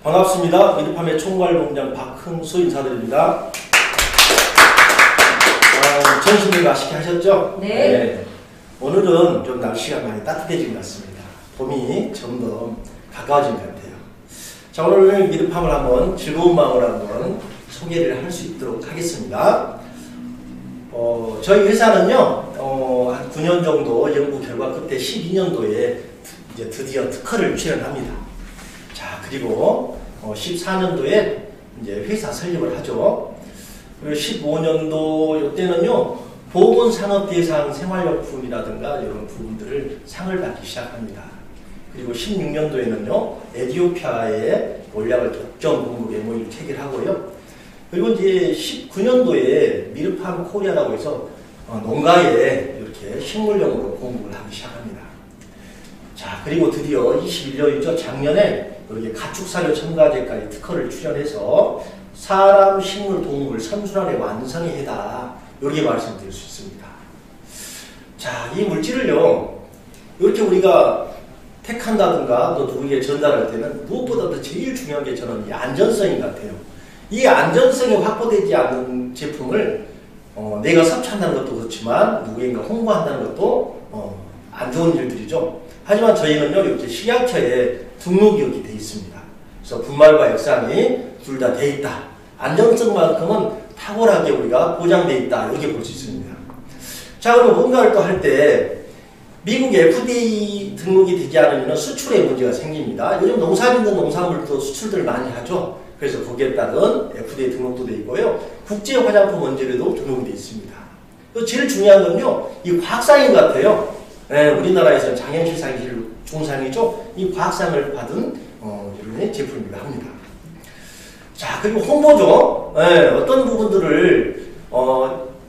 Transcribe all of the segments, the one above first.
반갑습니다. 미르팜의 총괄본부장 박흥수 인사드립니다. 점심을 맛있게 하셨죠? 네. 오늘은 좀 날씨가 많이 따뜻해진 것 같습니다. 봄이 좀 더 가까워진 것 같아요. 자, 오늘 미르팜을 한번 즐거운 마음으로 한번 소개를 할 수 있도록 하겠습니다. 저희 회사는요, 한 9년 정도 연구 결과 끝에 12년도에 이제 드디어 특허를 출원합니다. 자, 그리고 14년도에 이제 회사 설립을 하죠. 그리고 15년도 이때는요, 보건산업대상 생활용품이라든가 이런 부분들을 상을 받기 시작합니다. 그리고 16년도에는요, 에티오피아에 몰약을 독점 공급 MOU를 체결하고요. 그리고 이제 19년도에 미르팜 코리아라고 해서 농가에 이렇게 식물용으로 공급을 하기 시작합니다. 자, 그리고 드디어 21년이죠. 작년에 이렇게 가축사료 첨가제까지 특허를 출원해서 사람, 식물, 동물 선순환의 완성의 해다. 이렇게 말씀드릴 수 있습니다. 자, 이 물질을요, 이렇게 우리가 택한다든가 또 누구에게 전달할 때는 무엇보다도 제일 중요한 게 저는 이 안전성인 것 같아요. 이 안전성이 확보되지 않는 제품을 내가 섭취한다는 것도 그렇지만 누구인가 홍보한다는 것도 안 좋은 일들이죠. 하지만 저희는요, 이렇게 식약처에 등록이 이렇게 돼 있습니다. 그래서 분말과 액상이 둘 다 돼 있다. 안전성만큼은 탁월하게 우리가 보장돼 있다. 이렇게 볼 수 있습니다. 자, 그럼 뭔가를 또 할 때 미국 FDA 등록이 되지 않으면 수출에 문제가 생깁니다. 요즘 농사짓는 농산물도 수출들을 많이 하죠. 그래서 거기에 따른 FDA 등록도 되어 있고요. 국제 화장품 원재료도 등록이 되어 있습니다. 제일 중요한 건요, 이 과학상인 것 같아요. 네, 우리나라에서는 장현실상이 제일 좋은 상이죠. 이 과학상을 받은 이런 제품이기도 합니다. 자, 그리고 홍보죠. 네, 어떤 부분들을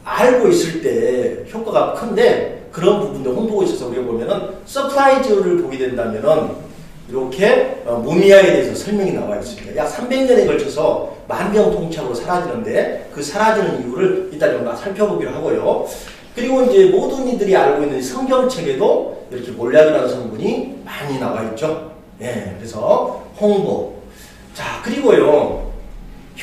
알고 있을 때 효과가 큰데 그런 부분들 홍보가 있어서 우리가 보면은 서프라이즈를 보게 된다면은 이렇게 무미아에 대해서 설명이 나와 있습니다. 약 300년에 걸쳐서 만병통치약으로 사라지는데 그 사라지는 이유를 이따 좀 살펴보기로 하고요. 그리고 이제 모든 이들이 알고 있는 성경책에도 이렇게 몰약이라는 성분이 많이 나와 있죠. 예, 그래서 홍보. 자, 그리고요,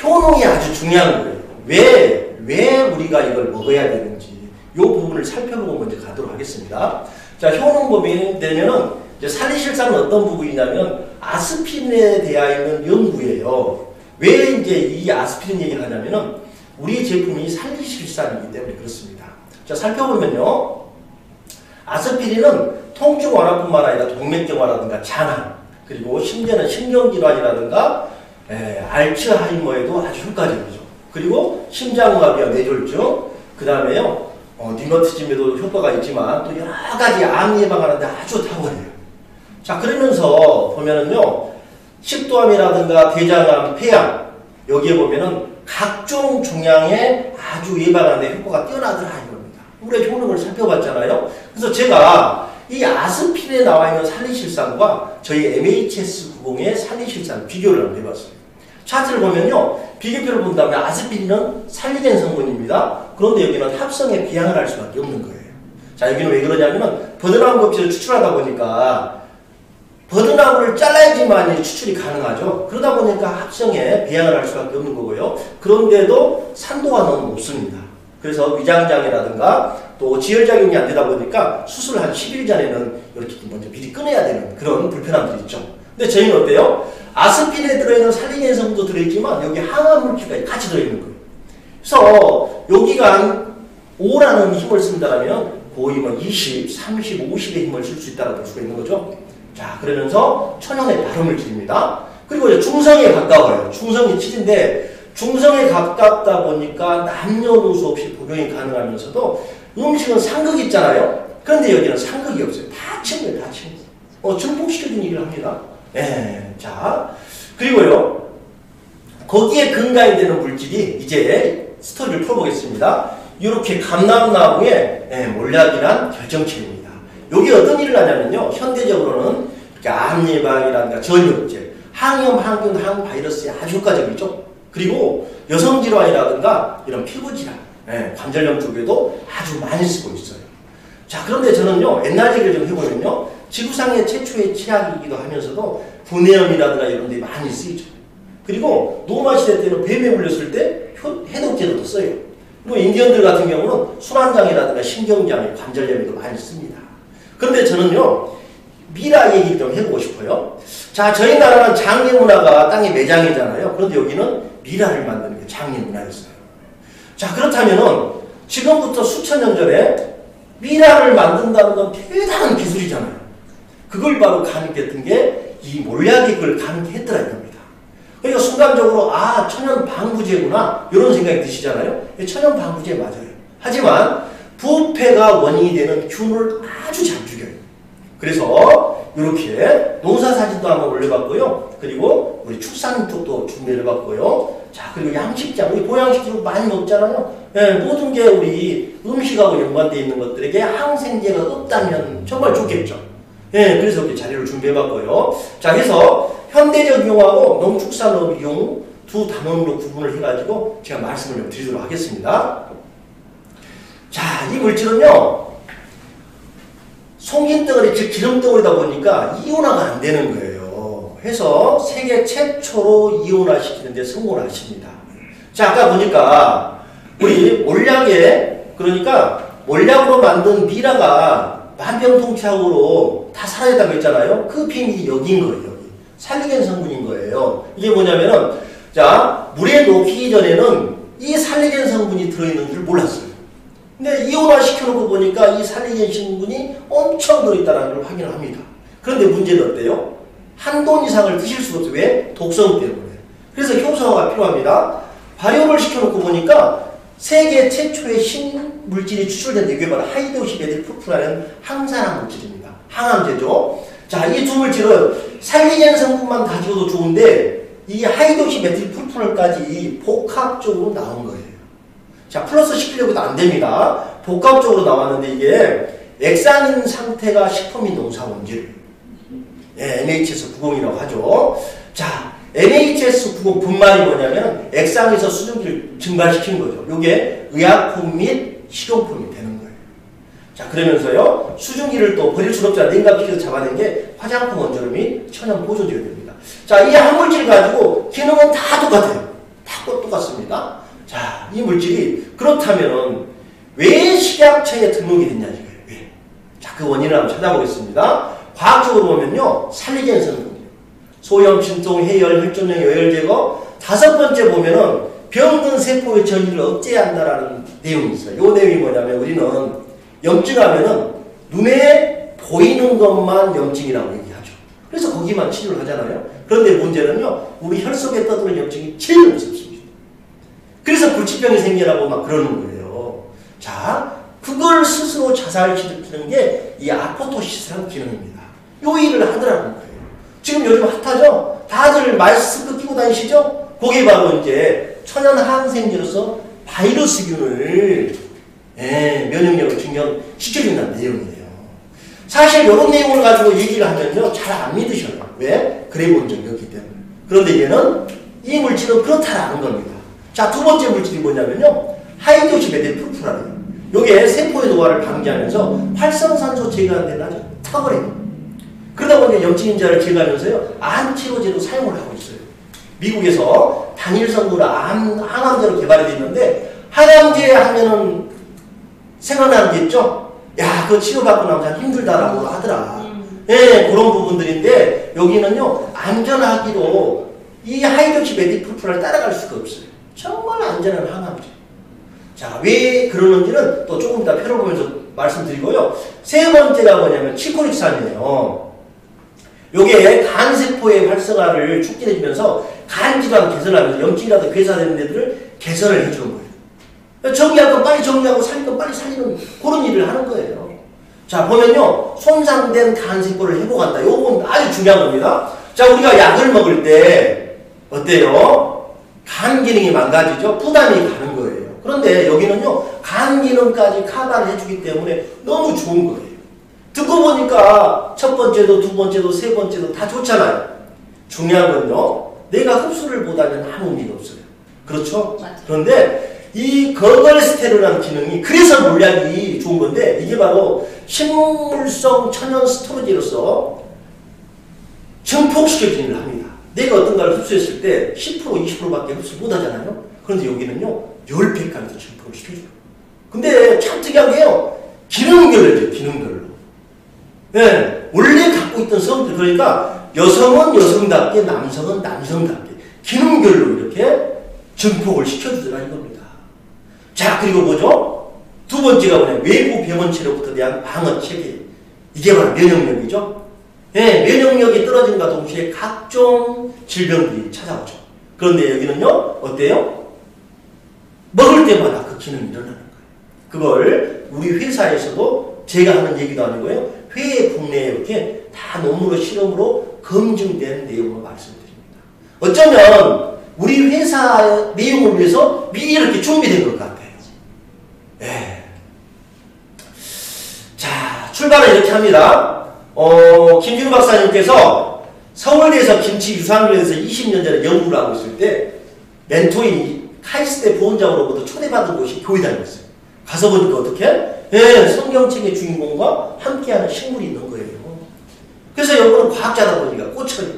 효능이 아주 중요한 거예요. 왜 우리가 이걸 먹어야 되는지 이 부분을 살펴보고 먼저 가도록 하겠습니다. 자, 효능 범위 되면은 이제 살리실산은 어떤 부분이냐면 아스피린에 대해 있는 연구예요. 왜 이제 이 아스피린 얘기를 하냐면은 우리 제품이 살리실산이기 때문에 그렇습니다. 자, 살펴보면요, 아스피린은 통증 완화뿐만 아니라 동맥경 완화라든가 장암, 그리고 심지어는 신경질환이라든가 알츠하이머에도 아주 효과적이죠. 그리고 심장마비와 뇌졸중, 그 다음에요, 류마티즘에도 효과가 있지만 또 여러 가지 암 예방하는데 아주 탁월해요. 자, 그러면서 보면은요, 식도암이라든가 대장암, 폐암, 여기에 보면은 각종 종양에 아주 예방하는데 효과가 뛰어나더라 이겁니다. 우리가 효능을 살펴봤잖아요. 그래서 제가 이 아스피린에 나와 있는 살리실산과 저희 MHS90의 살리실산 비교를 한번 해봤어요. 차트를 보면요, 비교표를 본다면 아스피린은 살리된 성분입니다. 그런데 여기는 합성에 비양을 할 수밖에 없는 거예요. 자, 여기는 왜 그러냐면 버드나무 껍질을 추출하다 보니까 버드나무를 잘라야지만 추출이 가능하죠. 그러다 보니까 합성에 비양을 할 수밖에 없는 거고요. 그런데도 산도가 너무 높습니다. 그래서 위장장애라든가 또 지혈작용이 안 되다 보니까 수술 한 10일 전에는 이렇게 먼저 미리 끊어야 되는 그런 불편함들이 있죠. 근데 저희는 어때요? 아스피린에 들어있는 살리는 성분도 들어있지만 여기 항암물질까지 같이 들어있는 거예요. 그래서 여기가 한 5라는 힘을 쓴다면 거의 뭐 20, 30, 50의 힘을 쓸 수 있다고 볼 수가 있는 거죠. 자, 그러면서 천연의 발효물질입니다. 그리고 이제 중성에 가까워요. 중성이 7인데 중성에 가깝다 보니까 남녀노소 없이 복용이 가능하면서도 음식은 상극이 있잖아요. 그런데 여기는 상극이 없어요. 다 친구예요. 다 친구. 증폭시켜준 얘기를 합니다. 네, 자, 그리고요, 거기에 근간이 되는 물질이 이제 스토리를 풀어보겠습니다. 이렇게 감람나무의 몰약이란 결정체입니다. 여기 어떤 일을 하냐면요, 현대적으로는 이렇게 암 예방이라든가 전염제, 항염, 항균, 항바이러스에 아주 효과적이죠. 그리고 여성질환이라든가 이런 피부질환, 관절염 쪽에도 아주 많이 쓰고 있어요. 자, 그런데 저는요, 옛날 얘기를 좀 해보면요, 지구상의 최초의 치약이기도 하면서도 분해염이라든가 이런 데 많이 쓰이죠. 그리고 노마 시대 때는 뱀에 물렸을 때 해독제로도 써요. 그리고 인디언들 같은 경우는 순환장애라든가 신경장애, 관절염에도 많이 씁니다. 그런데 저는요, 미라 얘기를 좀 해보고 싶어요. 자, 저희 나라는 장례 문화가 땅의 매장이잖아요. 그런데 여기는 미라를 만드는 게 장례 문화였어요. 자, 그렇다면은 지금부터 수천 년 전에 미라를 만든다는 건 대단한 기술이잖아요. 그걸 바로 가능했던 게 이 몰약이 그걸 가능했더라 이겁니다. 그러니까 순간적으로 아, 천연 방부제구나 이런 생각이 드시잖아요. 천연 방부제 맞아요. 하지만 부패가 원인이 되는 균을 아주 잘 죽여요. 그래서 이렇게 농사 사진도 한번 올려봤고요. 그리고 우리 축산 쪽도 준비를 해봤고요. 자, 그리고 양식장, 우리 보양식으로 많이 먹잖아요. 예, 모든 게 우리 음식하고 연관되어 있는 것들에게 항생제가 없다면 정말 좋겠죠. 예, 그래서 이렇게 자료를 준비해봤고요. 자, 그래서 현대적 이용하고 농축산업 이용 두 단원으로 구분을 해가지고 제가 말씀을 좀 드리도록 하겠습니다. 자, 이 물질은요, 송긴덩어리, 즉 기름덩어리다 보니까 이온화가 안 되는 거예요. 해서 세계 최초로 이온화 시키는데 성공을 하십니다. 자, 아까 보니까 우리 몰약에, 그러니까 몰약으로 만든 미라가 만병통치약으로 다 사라졌다고 했잖아요. 그 비밀이 여기인 거예요. 여기. 살리겐 성분인 거예요. 이게 뭐냐면은, 자, 물에 녹히기 전에는 이 살리겐 성분이 들어있는 줄 몰랐어요. 근데 이온화 시켜놓고 보니까 이 살리겐 성분이 엄청 들어있다는 걸 확인을 합니다. 그런데 문제는 어때요? 한돈 이상을 드실 수가 없어요. 왜? 독성 때문에. 그래서 효소화가 필요합니다. 발효를 시켜놓고 보니까 세계 최초의 신물질이 추출된데 이게 바로 하이드로시메틸풀프라는 항산화 물질입니다. 항암제죠. 자, 이 두 물질은 살리겐 성분만 가지고도 좋은데 이 하이드로시메틸풀프라까지 복합적으로 나온 거예요. 자, 플러스 시키려고 해도 안 됩니다. 복합적으로 나왔는데 이게 액상인 상태가 식품인 농산원질. 예, NHS90이라고 하죠. 자, NHS90 분말이 뭐냐면 액상에서 수증기를 증발시키는 거죠. 요게 의약품 및 식용품이 되는 거예요. 자, 그러면서요, 수증기를 또 버릴 수는 없잖아요. 냉각시켜서 잡아낸 게 화장품 원재료 및 천연 보존제가 됩니다. 자, 이 한 물질 가지고 기능은 다 똑같아요. 다 똑같습니다. 자, 이 물질이 그렇다면은 왜 식약처에 등록이 됐냐 이거예요. 왜? 자, 그 원인을 한번 찾아보겠습니다. 과학적으로 보면요, 살리겐 성분, 소염, 진통, 해열, 혈전형, 요열 제거. 다섯 번째 보면은 병든 세포의 전이를 억제해야 한다라는 내용이 있어요. 이 내용이 뭐냐면 우리는 염증하면은 눈에 보이는 것만 염증이라고 얘기하죠. 그래서 거기만 치료를 하잖아요. 그런데 문제는요, 우리 혈 속에 떠도는 염증이 제일 무섭습니다. 그래서 불치병이 생기라고 막 그러는 거예요. 자, 그걸 스스로 자살시키는 게 이 아포토시스라는 기능입니다. 요 일을 하더라는 거예요. 지금 요즘 핫하죠? 다들 마스크 끼고 다니시죠? 그게 바로 이제 천연 항생제로서 바이러스균을 면역력을 증강시켜준다는 내용이에요. 사실 이런 내용을 가지고 얘기를 하면요, 잘 안 믿으셔요. 왜? 그래 본 적이 없기 때문에. 그런데 얘는 이 물질은 그렇다라는 겁니다. 자, 두 번째 물질이 뭐냐면요, 하이드로시메틸풀프라는 요게 세포의 노화를 방지하면서 활성산소 제거하는 데는 아주 탁월해요. 그러다 보니까 염증인자를 제거하면서요, 암치료제로 사용을 하고 있어요. 미국에서 단일성분을 항암제로 개발이 되어 있는데, 항암제 하면은 생각나는 게 있죠? 야, 그거 치료받고 나면 참 힘들다라고 하더라. 예, 그런 부분들인데, 여기는요, 안전하기로 이 하이드로시메틸풀프를 따라갈 수가 없어요. 정말 안전한 항암제. 자, 왜 그러는지는 또 조금 이따 펴보면서 말씀드리고요. 세 번째가 뭐냐면 치코릭산이에요. 요게 간세포의 활성화를 촉진해주면서 간질환 개선하면서 염증이라도 괴사되는 데들을 개선을 해주는 거예요. 정리할 건 빨리 정리하고 살릴 건 빨리 살리는 그런 일을 하는 거예요. 자, 보면요, 손상된 간세포를 회복한다. 요건 아주 중요한 겁니다. 자, 우리가 약을 먹을 때 어때요? 간 기능이 망가지죠? 부담이 가는 거예요. 그런데 여기는요, 간 기능까지 커버를 해주기 때문에 너무 좋은 거예요. 듣고 보니까 첫 번째도 두 번째도 세 번째도 다 좋잖아요. 중요한 건요, 내가 흡수를 못하면 아무 의미가 없어요. 그렇죠? 맞아. 그런데 이 거걸스테롤이라는 기능이, 그래서 물약이 좋은 건데, 이게 바로 식물성 천연 스토로지로서 증폭시켜주는 일을 합니다. 내가 어떤가를 흡수했을 때 10%, 20%밖에 흡수 못하잖아요. 그런데 여기는요 10배까지도 증폭을 시켜줘요. 근데 참 특이한 게요 기능별로죠. 기능별로. 네, 원래 갖고 있던 성질 그러니까 여성은 여성답게 남성은 남성답게 기능별로 이렇게 증폭을 시켜주더라 이겁니다. 자 그리고 뭐죠? 두 번째가 뭐냐 외부 병원체로부터 대한 방어 체계. 이게 바로 면역력이죠. 네, 면역력이 떨어진과 동시에 각종 질병들이 찾아오죠. 그런데 여기는요 어때요? 먹을 때마다 그 기능이 일어나는 거예요. 그걸 우리 회사에서도 제가 하는 얘기도 아니고요. 회의 국내에 이렇게 다 논문으로 실험으로 검증된 내용으로 말씀드립니다. 어쩌면 우리 회사 내용을 위해서 미리 이렇게 준비된 것 같아요. 네. 자, 출발은 이렇게 합니다. 김준우 박사님께서 서울대에서 김치 유산균에서 20년 전에 연구를 하고 있을 때 멘토인 카이스트 부원장으로부터 초대받은 곳이 교회당이었어요. 가서 보니까 어떻게? 네, 성경책의 주인공과 함께하는 식물이 있는 거예요. 그래서 여러분은 과학자다 보니까 꽂혀요.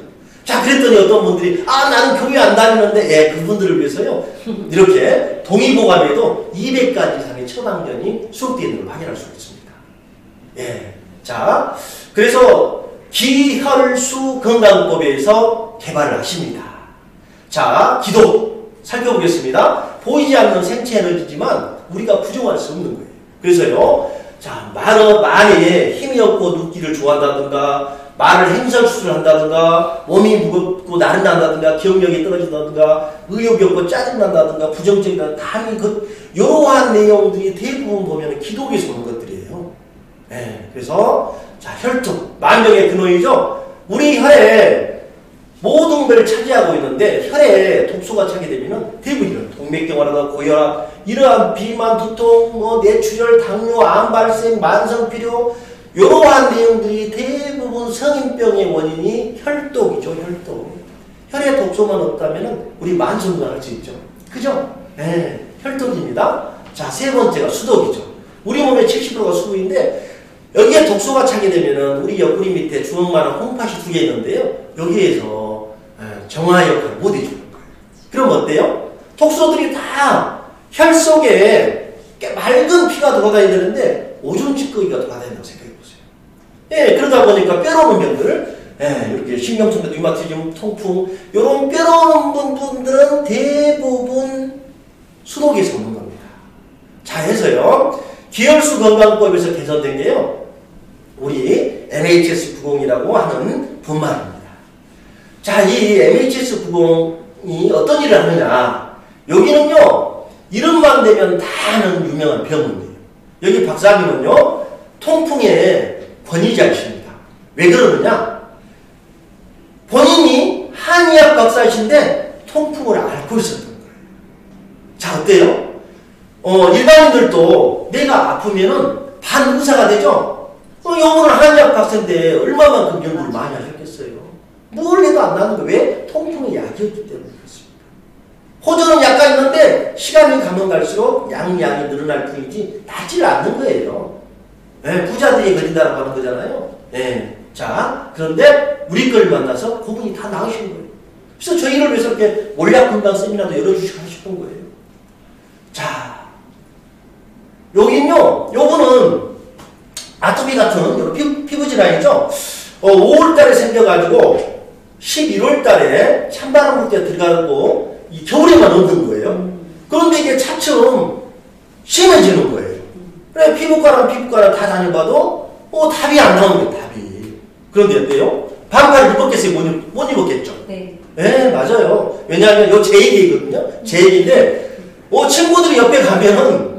자, 그랬더니 어떤 분들이 나는 교회 안 다니는데 예, 그분들을 위해서요. 이렇게 동의보감에도 200가지 이상의 처방전이 수록되어 있는 걸 확인할 수 있습니다. 예. 자, 그래서 기혈수 건강법에서 개발을 하십니다. 자, 기도 살펴보겠습니다. 보이지 않는 생체 에너지지만 우리가 부정할 수 없는 거예요. 그래서요, 자, 만에 힘이 없고 눕기를 좋아한다든가, 말을 행설수를 한다든가, 몸이 무겁고 나른다든가, 기억력이 떨어진다든가, 의욕이 없고 짜증난다든가, 부정적이다, 담이 이러한 내용들이 대부분 보면 기독에서 오는 것들이에요. 네, 그래서 자, 혈통, 만병의 근원이죠. 우리 혈에 모든 걸 차지하고 있는데 혈에 독소가 차게 되면 대부분 이런 동맥경화라든가 고혈압, 이러한 비만, 두통, 뇌출혈, 당뇨, 암 발생, 만성피로 이러한 내용들이 대부분 성인병의 원인이 혈독이죠. 혈독. 혈에 독소만 없다면 우리 만성건강할 수 있죠. 그죠? 네, 혈독입니다. 자, 세 번째가 수독이죠. 우리 몸의 70%가 수독인데 여기에 독소가 차게 되면은 우리 옆구리 밑에 주먹만한 홍팥이 두 개 있는데요. 여기에서 정화 역할을 못 해주는 거예요. 그럼 어때요? 독소들이 다 혈 속에 맑은 피가 돌아다니야 되는데 오줌 찌꺼기가 돌아다닌다고 생각해 보세요. 예, 그러다 보니까 뼈로는 병들, 이렇게 신경통도 류마티즘, 통풍, 이런 뼈로는 분들은 대부분 수독에서 오는 겁니다. 자, 해서요. 기혈수 건강법에서 개선된 게요. 우리 MHS90이라고 하는 분말입니다. 자, 이 MHS90이 어떤 일을 하느냐. 여기는요, 이름만 되면 다 아는 유명한 병원이에요. 여기 박사님은요, 통풍의 권위자이십니다. 왜 그러느냐? 본인이 한의학 박사이신데 통풍을 앓고 있었던 거예요. 자, 어때요? 일반인들도 내가 아프면은 반의사가 되죠? 요거는 한의학 박사인데 얼마만큼 연구를 많이 하셨겠어요? 뭘 해도 안 나는 거예요. 왜? 통풍의 약이었기 때문에 그렇습니다. 호전은 약간 있는데 시간이 가면 갈수록 양이 늘어날 뿐이지 낫질 않는 거예요. 네, 부자들이 걸린다라고 하는 거잖아요. 네. 자, 그런데 우리 걸 만나서 그분이 다 나으신 거예요. 그래서 저희를 위해서 이렇게 몰약건강 세미나도 열어주시고 하셨던 거예요. 자, 여긴요, 요거는 아토피 같은 피부 질환이죠. 5월달에 생겨가지고 11월달에 찬바람 불 때 들어가고 이 겨울에만 얻는 거예요. 그런데 이게 차츰 심해지는 거예요. 그래 피부과랑 다 다녀봐도 답이 안 나오는 거예요. 답이. 그런데 어때요? 반팔을 입었겠어요? 못 입었겠죠? 네. 네, 맞아요. 왜냐하면 이거 제 얘기거든요. 제 얘기인데 친구들이 옆에 가면은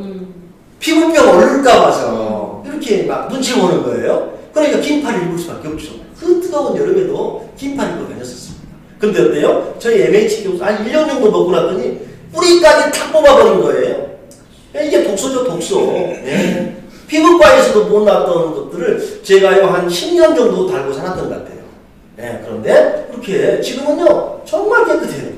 피부병 얼를까 봐서 이렇게 막 눈치 보는 거예요. 그러니까 긴팔을 입을 수밖에 없죠. 그 뜨거운 여름에도 긴팔 입고 다녔었습니다. 근데 어때요? 저희 MH 교수 한 1년 정도 먹고 났더니 뿌리까지 탁 뽑아버린 거예요. 이게 독소죠, 독소. 네. 피부과에서도 못 나왔던 것들을 제가요 한 10년 정도 달고 살았던 것 같아요. 네, 그런데 이렇게 지금은요 정말 깨끗해요.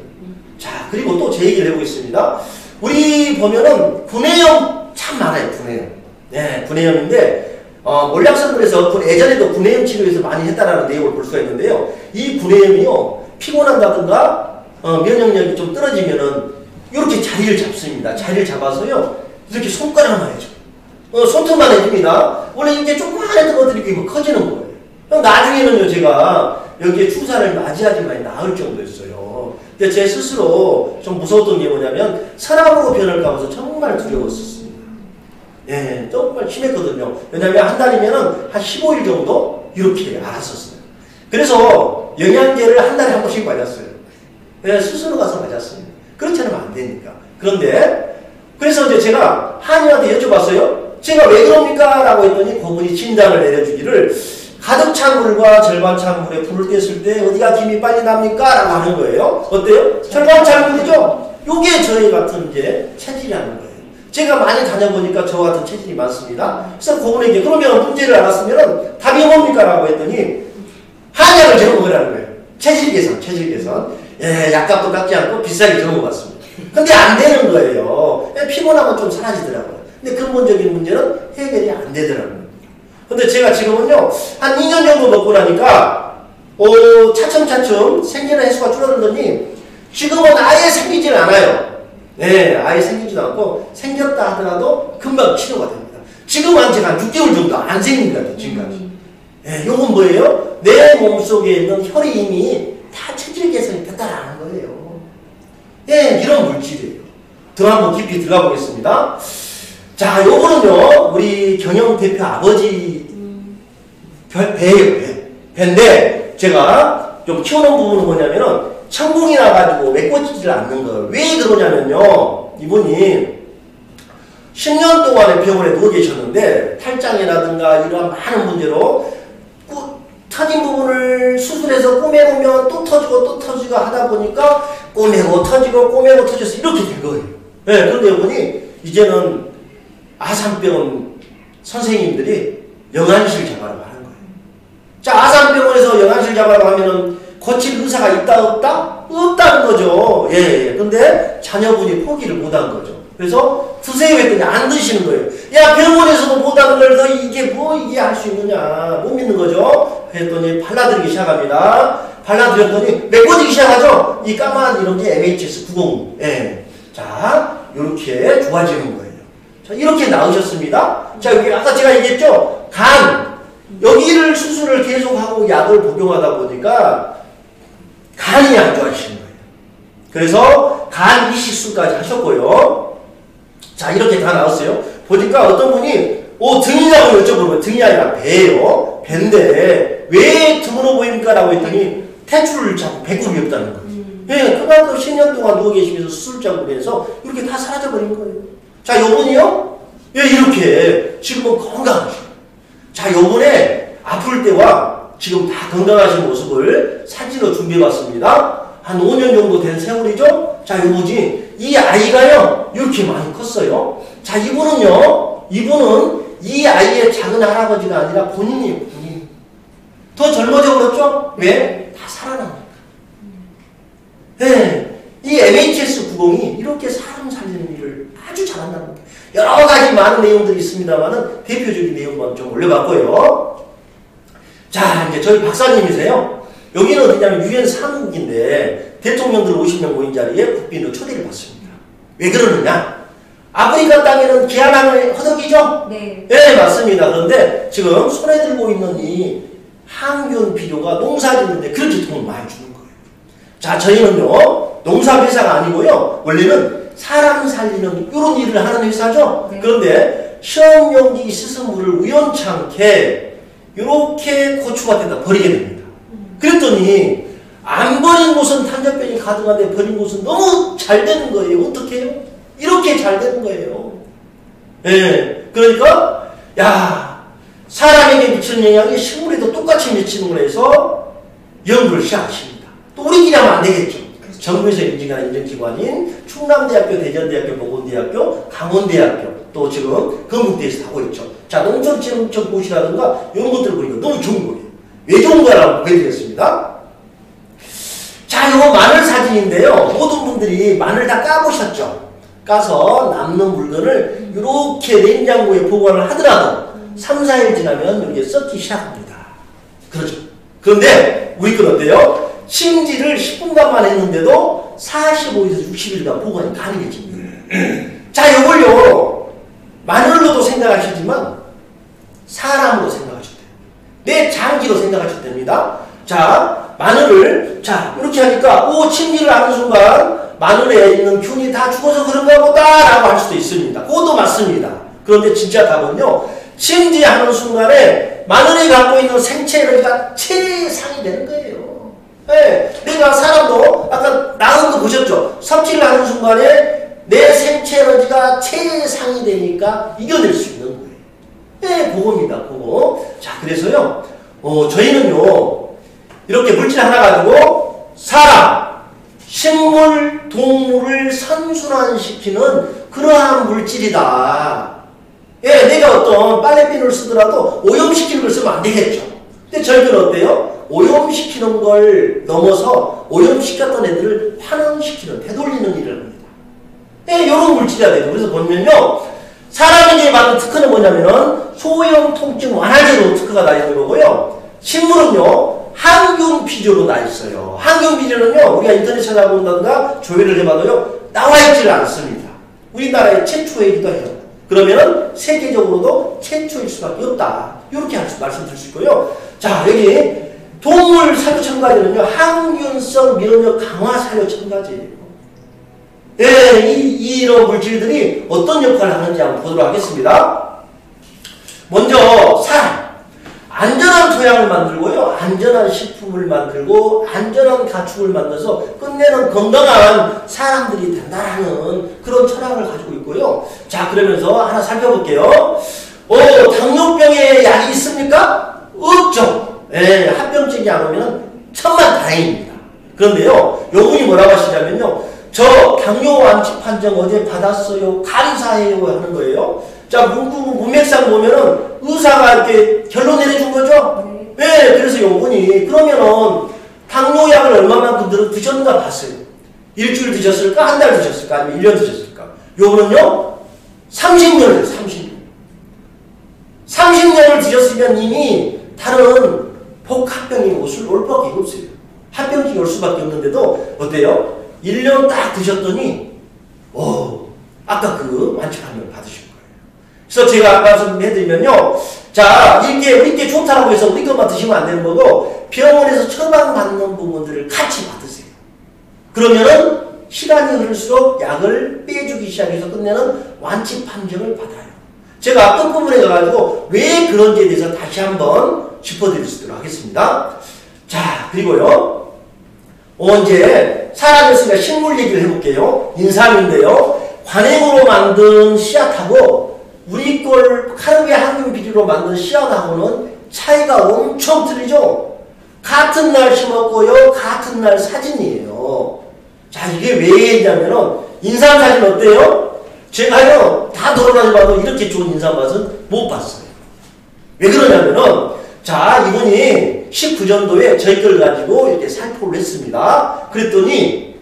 자, 그리고 또 제 얘기를 해보겠습니다. 우리 보면은 구내염 참 많아요. 구내염. 네, 구내염인데 몰약선물에서 예전에도 구내염 치료에서 많이 했다라는 내용을 볼 수가 있는데요. 이 구내염이요 피곤한다든가 면역력이 좀 떨어지면은 이렇게 자리를 잡습니다. 자리를 잡아서요 이렇게 손가락만 해줘. 손톱만 해줍니다. 원래 이게 조그만한 것들이 커지는 거예요. 나중에는요 제가 여기에 주사를 맞이하지만 나을 정도였어요. 근데 제 스스로 좀 무서웠던 게 뭐냐면 사람으로 변할까 봐서 정말 두려웠었습니다. 예, 정말 심했거든요. 왜냐면 한 달이면은 한 15일 정도 이렇게 알았었어요. 그래서 영양제를 한 달에 한 번씩 맞았어요. 예, 스스로 가서 맞았습니다. 그렇지 않으면 안 되니까. 그런데 그래서 이제 제가 한의원한테 여쭤봤어요. 제가 왜 그럽니까? 라고 했더니 그분이 진단을 내려주기를 가득 찬 물과 절반 찬 물에 불을 뗐을 때 어디가 김이 빨리 납니까? 라고 하는 거예요. 어때요? 절반 찬 물이죠? 요게 저희 같은 이제 체질이라는 거예요. 제가 많이 다녀보니까 저 같은 체질이 많습니다. 그래서 그분에게 그러면 문제를 알았으면 답이 뭡니까? 라고 했더니 한약을 적어 먹으라는 거예요. 체질 개선, 체질 개선. 예, 약값도 깎지 않고 비싸게 적어 먹었습니다. 근데 안 되는 거예요. 피곤하면 좀 사라지더라고요. 근데 근본적인 문제는 해결이 안 되더라고요. 근데 제가 지금은요, 한 2년 정도 먹고 나니까, 차츰차츰 생기는 횟수가 줄어들더니, 지금은 아예 생기질 않아요. 네, 아예 생기지도 않고, 생겼다 하더라도 금방 치료가 됩니다. 지금은 제가 한 6개월 정도 안 생긴 것 같아요, 지금까지. 예, 요건 뭐예요? 내 몸속에 있는 혈이 이미 다 체질 개선이 됐다라는 거예요. 예, 이런 물질이에요. 더 한번 깊이 들어가 보겠습니다. 자, 요거는요, 우리 경영 대표 아버지 배예요, 배인데, 제가 좀 키우는 부분은 뭐냐면은, 천공이 나가지고 메꿔지질 않는 거예요. 왜 그러냐면요, 이분이 10년 동안에 병원에 누워 계셨는데, 탈장이라든가 이런 많은 문제로, 터진 부분을 수술해서 꼬매놓으면 또 터지고 또 터지고 하다 보니까, 꼬매고 터지고 꼬매고 터져서 이렇게 된 거예요. 네, 그런데 이분이 이제는 아산병원 선생님들이 영안실 잡아라고 하는 거예요. 자, 아산병원에서 영안실 잡아라고 하면은 고칠 의사가 있다 없다? 없다는 거죠. 예. 근데 자녀분이 포기를 못한 거죠. 그래서 드세요 했더니 안 드시는 거예요. 야, 병원에서도 못하는 걸 너 이게 할 수 있느냐. 못 믿는 거죠. 했더니 발라드리기 시작합니다. 발라드렸더니 메꿔지기 시작하죠. 이 까만 이런 게 MHS 90. 예. 자, 이렇게 좋아지는 거예요. 자, 이렇게 나으셨습니다. 자, 여기 아까 제가 얘기했죠? 간. 여기를 수술을 계속하고 약을 복용하다 보니까 간이 안 좋아지시는 거예요. 그래서 간 이식술까지 하셨고요. 자, 이렇게 다 나왔어요. 보니까 어떤 분이 등이냐고 여쭤보면 등이 아니라 배예요. 배인데 왜 등으로 보입니까? 라고 했더니 태출을 자꾸 배꼽이 없다는 거예요. 예, 그만큼 10년 동안 누워 계시면서 수술장으로 해서 이렇게 다 사라져버린 거예요. 자, 요분이요? 예, 이렇게 지금은 건강하죠. 자, 요번에 아플 때와 지금 다 건강하신 모습을 사진으로 준비해봤습니다. 한 5년 정도 된 세월이죠? 자, 요거지. 이 아이가요, 이렇게 많이 컸어요. 자, 이분은 이 아이의 작은 할아버지가 아니라 본인이에요, 본인. 더 젊어져 버렸죠? 왜? 다 살아납니다. 네. 이 MHS 90이 이렇게 사람 살리는 일을 아주 잘한다는 겁니다. 여러 가지 많은 내용들이 있습니다만은 대표적인 내용만 좀 올려봤고요. 자, 이제 저희 박사님이세요. 여기는 어디냐면 유엔 사무국인데 대통령들 50명 모인 자리에 국빈으로 초대를 받습니다. 왜 그러느냐? 아프리카 땅에는 기아랑을 허덕이죠? 네. 네, 맞습니다. 그런데 지금 손에 들고 있는 이 항균 비료가 농사 짓는데 그렇게 돈을 많이 주는 거예요. 자, 저희는요, 농사회사가 아니고요, 원래는 사람 살리는 이런 일을 하는 회사죠? 네. 그런데 시험용기 시스물을 우연찮게 이렇게 고추밭에다 버리게 됩니다. 그랬더니 안 버린 곳은 탄저병이 가득한데 버린 곳은 너무 잘 되는 거예요. 어떻게 해요? 이렇게 잘 되는 거예요. 예. 그러니까 야, 사람에게 미치는 영향이 식물에도 똑같이 미치는 거라서 연구를 시작하십니다. 또 우리끼리 하면 안 되겠죠. 그렇죠. 정부에서 인증하는 인증기관인 충남대학교, 대전대학교, 보건대학교, 강원대학교, 또 지금 건국대에서 하고 있죠. 자, 농촌진흥청고시라든가 이런 것들 보니까 너무 좋은 거예요. 왜 좋은 거라고 보여드리겠습니다. 자, 이거 마늘 사진인데요. 모든 분들이 마늘 다 까보셨죠? 까서 남는 물건을 이렇게 냉장고에 보관을 하더라도 3, 4일 지나면 이게 썩기 시작합니다. 그렇죠. 그런데 우리 건 어때요? 심지를 10분간만 했는데도 45에서 60일간 보관이 가능해집니다. 자, 요걸요, 마늘로도 생각하시지만 사람으로 생각하셔도 돼요. 내 장기로 생각하셔도 됩니다. 자, 마늘을, 자, 이렇게 하니까, 오, 침기를 하는 순간, 마늘에 있는 균이 다 죽어서 그런가 보다, 라고 할 수도 있습니다. 그것도 맞습니다. 그런데 진짜 답은요, 침지하는 순간에 마늘이 갖고 있는 생체 에너지가 최상이 되는 거예요. 네, 내가 사람도, 아까 나은 거 보셨죠? 섭취를 하는 순간에 내 생체 에너지가 최상이 되니까 이겨낼 수 있는 거예요. 네, 그겁니다. 그거. 자, 그래서요, 저희는요, 이렇게 물질 하나 가지고 사람, 식물, 동물을 선순환시키는 그러한 물질이다. 예, 내가 어떤 빨래비누를 쓰더라도 오염시키는 걸 쓰면 안 되겠죠. 근데 저희들은 어때요? 오염시키는 걸 넘어서 오염시켰던 애들을 환원시키는, 되돌리는 일을 합니다. 예, 요런 물질이야 돼요. 그래서 보면요, 사람에게 받는 특허는 뭐냐면은 소염 통증 완화제로 특허가 나 있는 거고요. 식물은요, 항균 비료로 나 있어요. 항균 비료는요, 우리가 인터넷 찾아본다든가 조회를 해봐도요, 나와 있지를 않습니다. 우리나라의 최초이기도 해요. 그러면 세계적으로도 최초일 수밖에 없다. 이렇게 말씀드릴 수 있고요. 자, 여기 동물 사료 첨가제는요, 항균성 면역 강화 사료 첨가제예요. 예, 이런 물질들이 어떤 역할을 하는지 한번 보도록 하겠습니다. 먼저 사람. 안전한 토양을 만들고요, 안전한 식품을 만들고, 안전한 가축을 만들어서 끝내는 건강한 사람들이 된다라는 그런 철학을 가지고 있고요. 자, 그러면서 하나 살펴볼게요. 당뇨병에 약이 있습니까? 없죠. 예, 합병증이 안 오면 천만다행입니다. 그런데요, 요분이 뭐라고 하시냐면요, 저 당뇨 완치 판정 어제 받았어요, 간이사예요 하는 거예요. 자, 문맥상 보면은 의사가 이렇게 결론 내려준 거죠? 네, 그래서 요분이, 그러면은 당뇨약을 얼마만큼 드셨는가 봤어요. 일주일 드셨을까? 한 달 드셨을까? 아니면 1년 드셨을까? 요분은요, 30년을 드셨어요, 30년. 30년을 드셨으면 이미 다른 복합병이 올 수밖에 없어요. 합병증이 올 수밖에 없는데도, 어때요? 1년 딱 드셨더니, 아까 그 완치 판정을 받으신 거예요. 그래서 제가 말씀해드리면요, 자, 이게 좋다고 해서 우리 것만 드시면 안 되는 거고, 병원에서 처방받는 부분들을 같이 받으세요. 그러면은 시간이 흐를수록 약을 빼주기 시작해서 끝내는 완치 판정을 받아요. 제가 끝부분에 가가지고 왜 그런지에 대해서 다시 한번 짚어드릴 수 있도록 하겠습니다. 자, 그리고요, 이제 사람이었으니까 식물 얘기를 해볼게요. 인삼인데요, 관행으로 만든 씨앗하고 우리 걸 카르비의 항균 비료로 만든 씨앗하고는 차이가 엄청 틀리죠? 같은 날 심었고요, 같은 날 사진이에요. 자, 이게 왜 있냐면은, 인삼 사진 어때요? 제가요, 다 돌아다녀봐도 이렇게 좋은 인삼 맛은 못 봤어요. 왜 그러냐면은, 자, 이분이 19년도에 저희 걸 가지고 이렇게 살포를 했습니다. 그랬더니,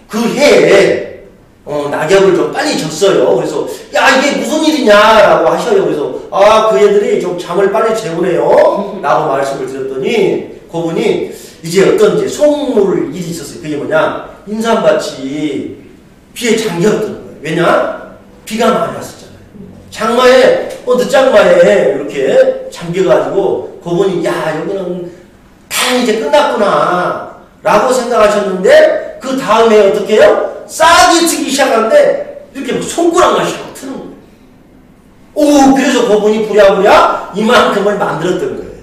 그 해에 낙엽을 좀 빨리 졌어요. 그래서 야, 이게 무슨 일이냐라고 하셔요. 그래서 그 애들이 좀 잠을 빨리 재우네요 라고 말씀을 드렸더니, 그분이 이제 어떤 이제 속물 일이 있었어요. 그게 뭐냐, 인삼밭이 비에 잠겼던 거예요. 왜냐, 비가 많이 왔었잖아요. 장마에 늦장마에 이렇게 잠겨가지고 그분이 야, 여기는 다 이제 끝났구나 라고 생각하셨는데, 그 다음에 어떻게 해요? 싹이 트기 시작하는데 이렇게 손가락 마시고 트는 거예요. 그래서 그분이 부랴부랴 이만큼을 만들었던 거예요.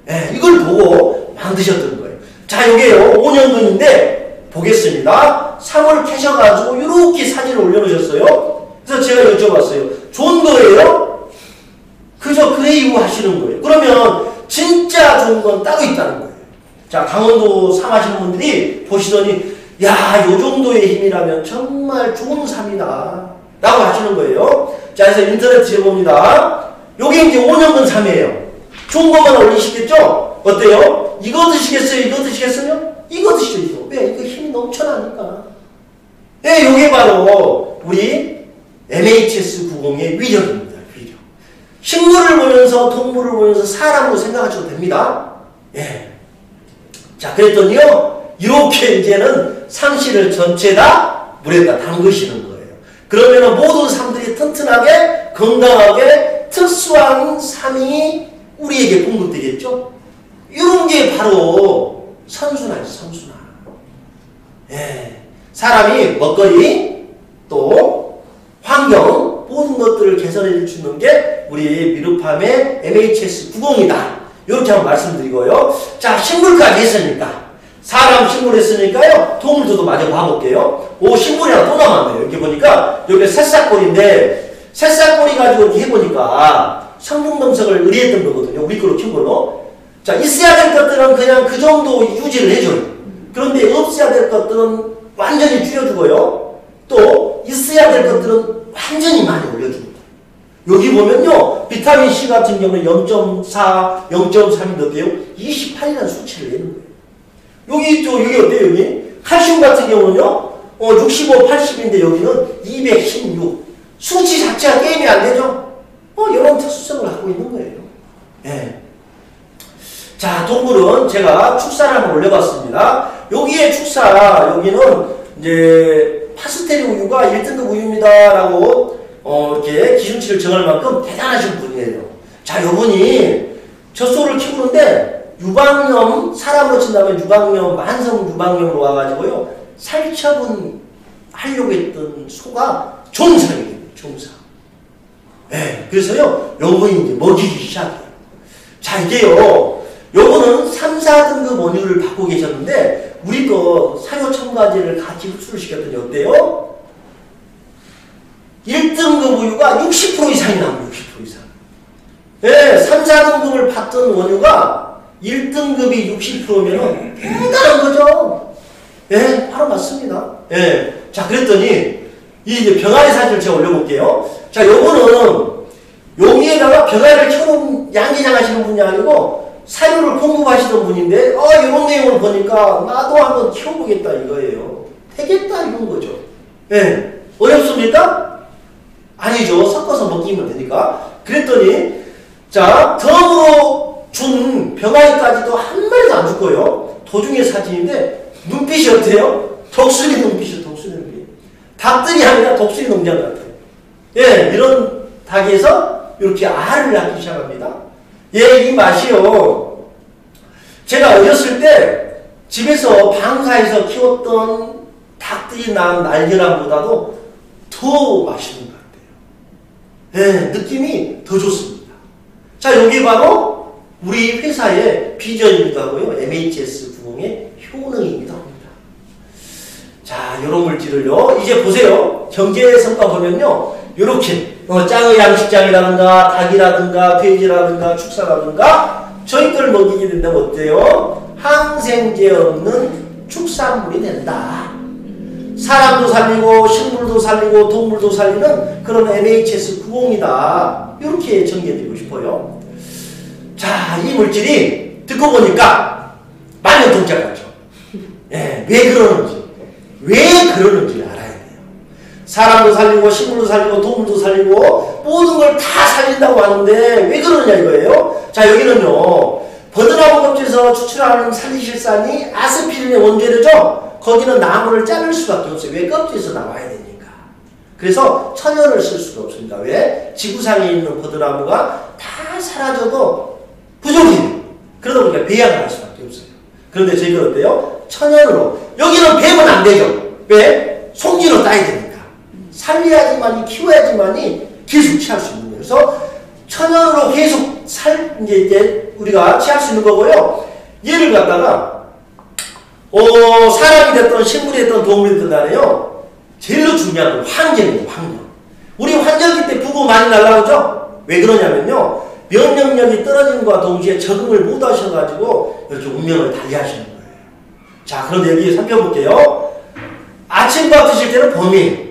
예, 이걸 보고 만드셨던 거예요. 자, 요게요, 5년근인데 보겠습니다. 3월 캐셔가지고 이렇게 사진을 올려놓으셨어요. 그래서 제가 여쭤봤어요. 좋은 거예요? 그저 그래요 하시는 거예요. 그러면 진짜 좋은 건 따로 있다는 거예요. 자, 강원도 삶 하시는 분들이 보시더니 야, 요 정도의 힘이라면 정말 좋은 삶이다 라고 하시는 거예요. 자, 그래서 인터넷 뒤져봅니다. 요게 이제 5년근 삶이에요. 좋은 것만 올리시겠죠? 어때요? 이거 드시겠어요? 이거 드시겠어요? 이거 드시죠, 이거. 왜? 이거 힘이 넘쳐나니까. 예, 요게 바로 우리 MHS90의 위력입니다. 위력. 식물을 보면서, 동물을 보면서 사람으로 생각하셔도 됩니다. 예. 자, 그랬더니요, 이렇게 이제는 상시를 전체 다 물에다 담그시는 거예요. 그러면은 모든 삶들이 튼튼하게, 건강하게, 특수한 삶이 우리에게 공급되겠죠? 이런 게 바로 선순환이죠, 선순환. 예. 사람이 먹거리, 또 환경, 모든 것들을 개선해 줄 수 있는 게 우리 미르팜의 MHS90이다. 이렇게 한번 말씀드리고요. 자, 식물까지 했으니까. 사람 식물 했으니까요. 동물들도 마저 봐볼게요. 오, 식물이 하나 또 남았네요. 이렇게 보니까, 여기 새싹골인데, 새싹골이 가지고 이렇게 해보니까, 성분검색을 의뢰했던 거거든요. 우리 거로 킨 걸로. 자, 있어야 될 것들은 그냥 그 정도 유지를 해줘요. 그런데 없어야 될 것들은 완전히 줄여주고요. 또, 있어야 될 것들은 완전히 많이 올려줍니다. 여기 보면요, 비타민C 같은 경우는 0.4, 0.3이 어때요? 28이라는 수치를 내는 거예요. 여기 있죠? 여기 어때요? 여기? 칼슘 같은 경우는요, 65, 80인데 여기는 216. 수치 자체가 게임이 안 되죠? 이런 특수성을 갖고 있는 거예요. 예. 자, 동물은 제가 축사를 한번 올려봤습니다. 여기에 축사, 여기는 이제 파스텔 우유가 1등급 우유입니다라고 이렇게 기준치를 정할 만큼 대단하신 분이에요. 자, 요분이 젖소를 키우는데 유방염, 사람으로 친다면 유방염, 만성 유방염으로 와가지고요, 살처분 하려고 했던 소가 종상이에요, 종상. 네, 그래서요, 요분이 이제 먹이기 시작해요. 자, 이게요, 요거는 3, 4등급 원유를 받고 계셨는데, 우리 거 사료 첨가제를 같이 흡수를 시켰더니 어때요? 1등급 우유가 60% 이상이 나옵니다, 60% 이상. 예, 3, 4등급을 받던 원유가 1등급이 60%면은 대단한 거죠. 예, 바로 맞습니다. 예. 자, 그랬더니, 이 병아리 사진을 제가 올려볼게요. 자, 요거는, 여기에다가 병아리를 키우는 양기장 하시는 분이 아니고, 사료를 공급하시던 분인데, 이런 내용을 보니까, 나도 한번 키워보겠다, 이거예요. 되겠다, 이런 거죠. 예. 어렵습니까? 아니죠. 섞어서 먹기면 되니까. 그랬더니, 자, 덤으로 준 병아리까지도 한 마리도 안 죽고요. 도중의 사진인데 눈빛이 어때요? 독수리 눈빛이요. 독수리 눈빛. 닭들이 아니라 독수리 농장 같아요. 예, 이런 닭에서 이렇게 알을 낳기 시작합니다. 예, 이 맛이요. 제가 어렸을 때 집에서 방사에서 키웠던 닭들이 낳은 날계란보다도 더 맛있는 것 같아요. 예, 느낌이 더 좋습니다. 자, 여기 바로 우리 회사의 비전이기도 하고요. MHS90의 효능이기도 합니다. 자, 요런 물질을요. 이제 보세요. 경제 성과 보면요. 요렇게 짱의 양식장이라든가 닭이라든가 돼지라든가 축사라든가 저희 걸 먹이게 된다면 어때요? 항생제 없는 축산물이 된다. 사람도 살리고 식물도 살리고 동물도 살리는 그런 MHS90이다. 이렇게 정리해드리고 싶어요. 자, 이 물질이 듣고 보니까 만년통짝 같죠. 예, 왜 그러는지 알아야 돼요. 사람도 살리고 식물도 살리고 동물도 살리고 모든 걸 다 살린다고 하는데 왜 그러느냐 이거예요. 자, 여기는요, 버드나무 껍질에서 추출하는 살리실산이 아스피린의 원재료죠. 거기는 나무를 자를 수밖에 없어요. 왜? 껍질에서 나와야 되니까. 그래서 천연을 쓸 수가 없습니다. 왜? 지구상에 있는 버드나무가 다 사라져도 부족해요. 그러다 보니까 배양을 할 수밖에 없어요. 그런데 저희가 어때요? 천연으로. 여기는 배면 안 되죠. 왜? 송진을 따야 되니까. 살려야지만이, 키워야지만이 계속 취할 수 있는 거예요. 그래서 천연으로 계속 이제 우리가 취할 수 있는 거고요. 얘를 갖다가, 사람이 됐든 식물이 됐든 동물이 됐든 간에요. 제일로 중요한 건 환경이에요, 환경. 우리 환절기 때 부고 많이 날라오죠? 왜 그러냐면요. 면역력이 떨어짐과 동시에 적응을 못 하셔가지고 이렇게 운명을 달리하시는 거예요. 자, 그런데 여기 살펴볼게요. 아침밥 드실 때는 봄이에요.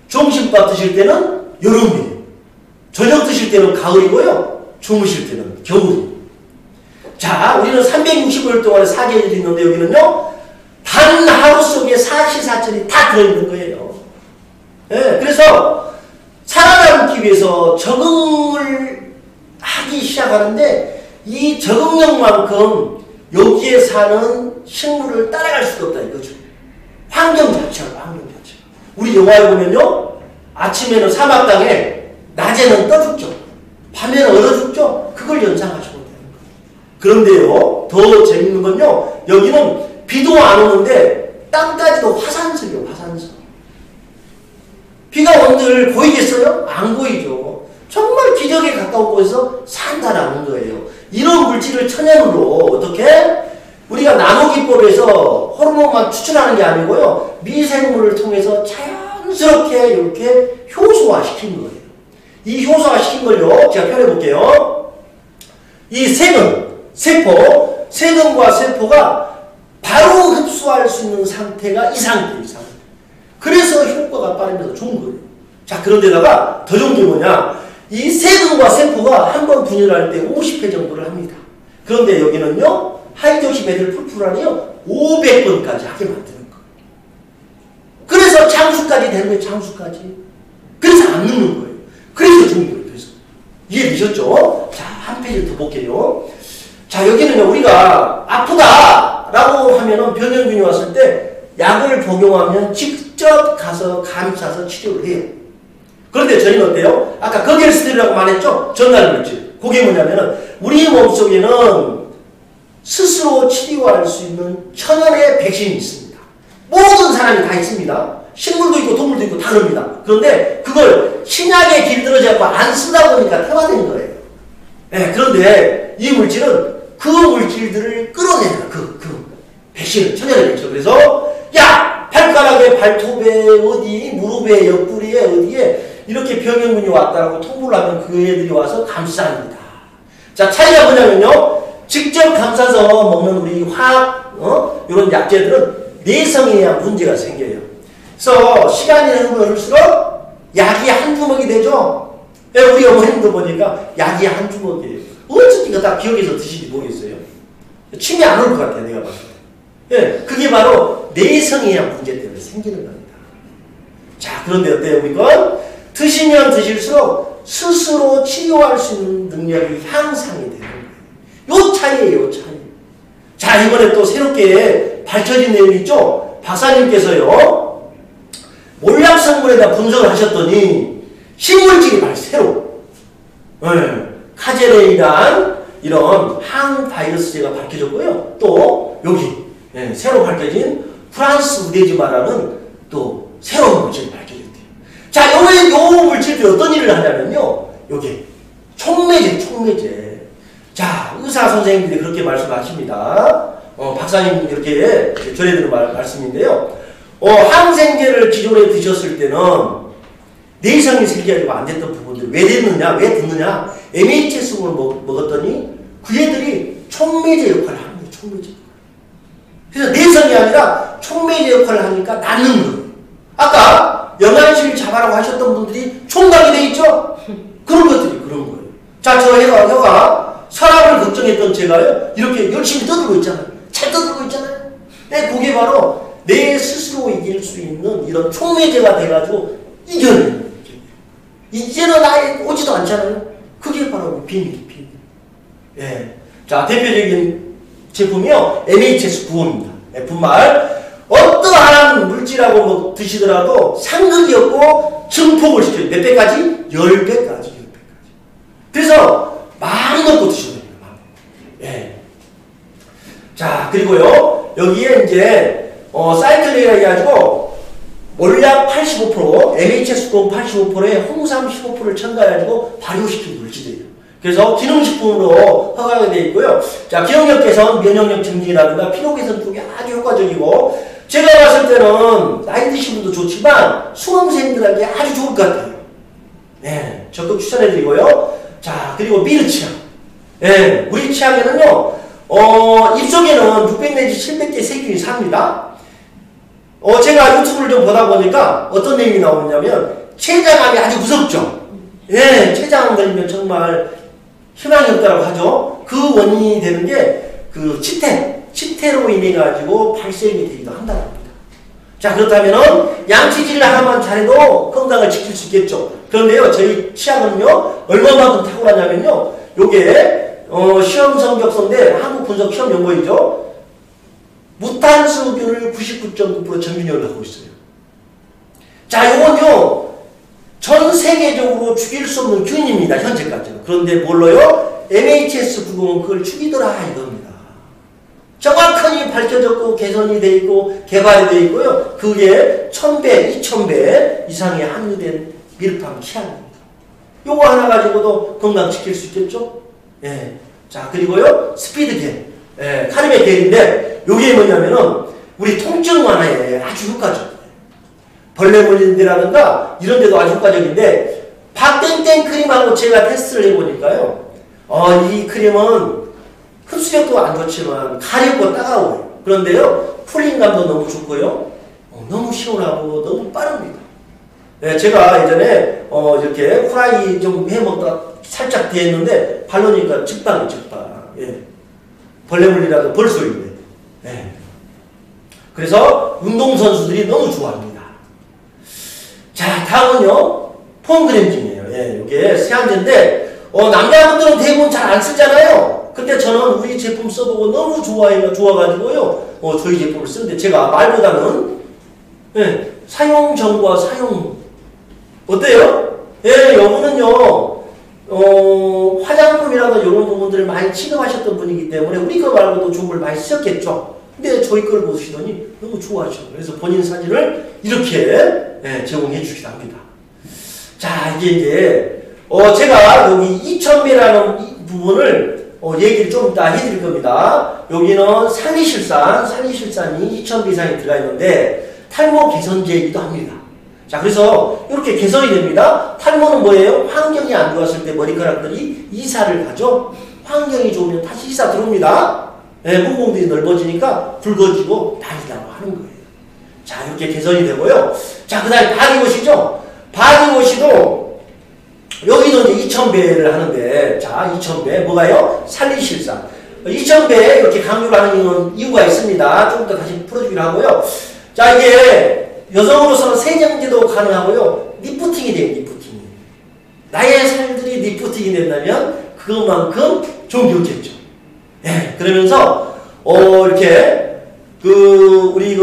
점심밥 드실 때는 여름이에요. 저녁 드실 때는 가을이고요. 주무실 때는 겨울이에요. 자, 우리는 365일 동안에 사계절이 있는데 여기는요. 단 하루 속에 사시사철이 다 들어있는 거예요. 네, 그래서 살아남기 위해서 적응을 하기 시작하는데 이 적응력만큼 여기에 사는 식물을 따라갈 수가 없다 이거죠. 환경 자체가 환경 자체가. 우리 영화에 보면요. 아침에는 사막 땅에 낮에는 떠 죽죠. 밤에는 얼어 죽죠. 그걸 연상하시면 돼요. 그런데요. 더 재밌는 건요. 여기는 비도 안 오는데 땅까지도 화산석이에요. 화산석. 비가 온들 보이겠어요? 안 보이죠. 정말 기적에 가까운 곳에서 산다라는 거예요. 이런 물질을 천연으로 어떻게? 우리가 나노기법에서 호르몬만 추출하는 게 아니고요. 미생물을 통해서 자연스럽게 이렇게 효소화시킨 거예요. 이 효소화시킨 걸요. 제가 표현해 볼게요. 이 세균, 세포, 세균과 세포가 바로 흡수할 수 있는 상태가 이 상태예요. 이 상태. 그래서 효과가 빠르면서 좋은 거예요. 자, 그런데다가 더 좋은 게 뭐냐? 이 세균과 세포가 한 번 분열할 때 50회 정도를 합니다. 그런데 여기는요, 하이드로시 메틸풀푸란이요, 500번까지 하게 만드는 거예요. 그래서 장수까지 되는 거예요, 장수까지. 그래서 안 넣는 거예요. 그래서 좋은 거예요, 그래서. 이해되셨죠? 자, 한 페이지 더 볼게요. 자, 여기는요, 우리가 아프다라고 하면은 병원균이 왔을 때 약을 복용하면 직접 가서 감싸서 치료를 해요. 그런데 저희는 어때요? 아까 거겔스테롤이라고 말했죠? 전달물질. 그게 뭐냐면은 우리 몸속에는 스스로 치료할 수 있는 천연의 백신이 있습니다. 모든 사람이 다 있습니다. 식물도 있고 동물도 있고 다릅니다. 그런데 그걸 신약에 길들여져서 안 쓰다 보니까 퇴화된 거예요. 네, 그런데 이 물질은 그 물질들을 끌어내는 그 백신을 천연의 백신. 그래서 야! 발가락에 발톱에 어디 무릎에 옆구리에 어디에 이렇게 병균이 왔다고 통보를 하면 그 애들이 와서 감쌉니다. 자, 차이가 뭐냐면요. 직접 감싸서 먹는 우리 화학 이런 약재들은 내성에야 문제가 생겨요. 그래서 시간이 흐를수록 약이 한 주먹이 되죠. 우리 어머님도 보니까 약이 한 주먹이에요. 어쩐지 이거 다 기억해서 드시지 모르겠어요. 침이 안 올 것 같아요. 내가 봤을 때. 예, 그게 바로 내성에야 문제 때문에 생기는 겁니다. 자, 그런데 어때요? 이건 드시면 드실수록 스스로 치료할 수 있는 능력이 향상이 되는 거예요. 요 차이예요, 요 차이. 자, 이번에 또 새롭게 밝혀진 내용이 있죠? 박사님께서요, 몰약성분에다 분석을 하셨더니, 신물질이 새로, 카제레이란 이런 항바이러스제가 밝혀졌고요. 또, 여기, 새로 밝혀진 프랑스 우데지마라는 또 새로운 물질이 밝혀졌대요. 자, 요 물질들이 어떤 일을 하냐면요. 요게 촉매제. 자, 의사 선생님들이 그렇게 말씀하십니다. 박사님 이렇게 전해드린 말씀인데요. 항생제를 기존에 드셨을 때는 내성이 생겨가지고 안 됐던 부분들 왜 됐느냐, 왜 듣느냐? MHS를 먹었더니 그 애들이 촉매제 역할을 하는 거예요. 촉매제. 그래서 내성이 아니라 촉매제 역할을 하니까 낫는 거예요. 아까 영양실 잡아라고 하셨던 분들이 총각이 돼 있죠? 그런 것들이 그런 거예요. 자, 저 혀가 사람을 걱정했던 제가요, 이렇게 열심히 떠들고 있잖아요. 잘 떠들고 있잖아요. 네, 그게 바로 내 스스로 이길 수 있는 이런 촉매제가 돼가지고 이겨내는 거예요. 이제는 아예 오지도 않잖아요. 그게 바로 비밀. 예. 자, 대표적인 제품이요, MHS 부호입니다. 분말. 어떠한 물질하고 드시더라도 상극이 없고 증폭을 시켜요. 몇 배까지? 10배까지. 그래서 많이 넣고 드시면 됩니다. 예. 자, 그리고요, 여기에 이제, 사이클레이라 해가지고, 몰약 85%, MHS공 85%에 홍삼 15%를 첨가해가지고 발효시킨 물질이에요. 그래서 기능식품으로 허가가 되어 있고요. 자, 기억력 개선, 면역력 증진이라든가 피로 개선 쪽이 아주 효과적이고, 제가 봤을 때는 나이 드신 분도 좋지만 수험생들에게 아주 좋을 것 같아요. 네, 적극 추천해드리고요. 자, 그리고 미르 치약. 네, 우리 치약에는요, 입속에는 600 내지 700개의 세균이 삽니다. 제가 유튜브를 좀 보다 보니까 어떤 내용이 나오냐면, 췌장암이 아주 무섭죠? 예, 췌장암 걸리면 정말 희망이 없다고 하죠. 그 원인이 되는 게 그 치태로 인해 가지고 발생이 되기도 한다는 겁니다. 자, 그렇다면은 양치질을 하나만 잘해도 건강을 지킬 수 있겠죠. 그런데요, 저희 치약은요, 얼마만큼 탁월하냐면요, 요게 시험 성적서인데 한국 분석 시험 연구이죠. 무탄수균을 99.9% 정균율을 갖고 있어요. 자, 요건요, 전 세계적으로 죽일 수 없는 균입니다. 현재까지는. 그런데 뭘로요? MHS90은 그걸 죽이더라 이겁니다. 정확하게 밝혀졌고 개선이 돼 있고 개발이 돼 있고요. 그게 1000배, 2000배 이상의 함유된 밀팜 키아닙니다. 요거 하나 가지고도 건강 지킬 수 있겠죠? 예. 자, 그리고요, 스피드겔. 예, 카리메 겔인데, 요게 뭐냐면은, 우리 통증 완화에 아주 효과적이에요. 벌레 물리는 데라든가, 이런 데도 아주 효과적인데, 박땡땡 크림하고 제가 테스트를 해보니까요, 이 크림은 흡수력도 안 좋지만, 가렵고 따가워요. 그런데요, 풀링감도 너무 좋고요, 너무 시원하고 너무 빠릅니다. 네, 제가 예전에 이렇게 후라이 좀 해먹다 살짝 데했는데 바르니까 즉방이 즉방. 예. 벌레 물리라도 벌소리인데. 예. 그래서 운동선수들이 너무 좋아합니다. 자, 다음은요, 폼그램징이에요. 예, 이게 세안제인데 남자분들은 대부분 잘 안 쓰잖아요. 근데 저는 우리 제품 써보고 너무 좋아가지고요, 저희 제품을 쓰는데 제가 말보다는 예, 사용 전과 사용 어때요? 예, 여기는요, 화장품이라든가 이런 부분들을 많이 취급하셨던 분이기 때문에 우리 거 말고도 좋은 걸 많이 쓰셨겠죠? 근데 저희 걸 보시더니 너무 좋아하셔요. 그래서 본인 사진을 이렇게 제공해 주시기도 합니다. 자, 이제 제가 여기 2000배라는 부분을 얘기를 좀 이따 해드릴 겁니다. 여기는 산리실산이 2000배 이상이 들어가 있는데 탈모 개선제이기도 합니다. 자, 그래서 이렇게 개선이 됩니다. 탈모는 뭐예요? 환경이 안 좋았을 때 머리카락들이 이사를 가죠. 환경이 좋으면 다시 이사 들어옵니다. 네, 모공들이 넓어지니까 붉어지고 다니다고 하는 거예요. 자, 이렇게 개선이 되고요. 자, 그 다음에 바디워시죠. 바디워시도 여기도 이제 2000배를 하는데, 자, 2000배 뭐가요? 산리실산. 2000배 이렇게 강조를 하는 이유가 있습니다. 조금 더 다시 풀어주기로 하고요. 자, 이게 여성으로서는 세정제도 가능하고요. 리프팅이 돼요, 리프팅이. 나의 살들이 리프팅이 된다면 그것만큼 좋은 게 없겠죠. 예, 그러면서, 이렇게, 우리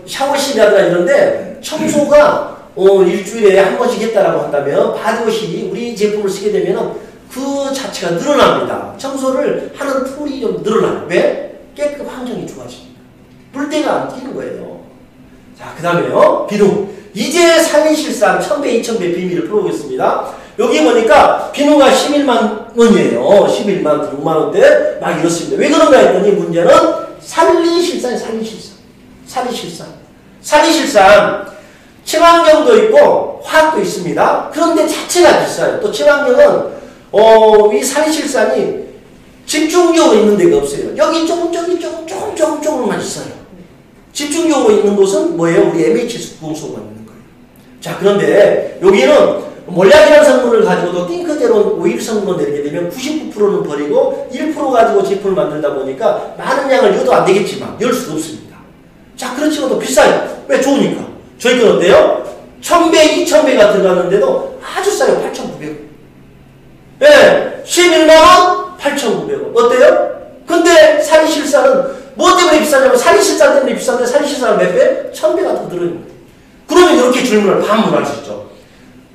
샤워실이라든가 이런데 청소가, 일주일에 한 번씩 했다라고 한다면 바디워시, 우리 제품을 쓰게 되면은 그 자체가 늘어납니다. 청소를 하는 툴이 좀 늘어나요. 왜? 깨끗 환경이 좋아집니다. 물때가 안 튀는 거예요. 자, 그 다음에요, 비누. 이제 산리실산 1000배, 2000배 비밀을 풀어보겠습니다. 여기 보니까 비누가 11만 원이에요. 11만, 6만 원대 막 이렇습니다. 왜 그런가 했더니 문제는 산리실산이 산리실산. 친환경도 있고 화학도 있습니다. 그런데 자체가 비싸요. 또 친환경은 이 산리실산이 집중적으로 있는 데가 없어요. 여기 조금만 있어요. 집중적으로 있는 곳은 뭐예요? 우리 MHS90만 있는 거예요. 자, 그런데 여기는 몰약이라는 성분을 가지고도 띵크제로 오일 성분을 내리게 되면 99%는 버리고 1% 가지고 제품을 만들다 보니까 많은 양을 넣어도 안 되겠지만 열 수도 없습니다. 자, 그렇지만 또 비싸요. 왜? 좋으니까. 저희 건 어때요? 1000배, 2000배가 들어갔는데도 아주 싸요. 8,900원. 예, 11만원, 8,900원. 어때요? 근데 산리실산은 뭐 때문에 비싸냐면 산리실산 때문에 비싼데 산리실산은 몇 배? 1000배가 더 들어있는 거예요. 그러면 이렇게 질문을 반문할 수 있죠.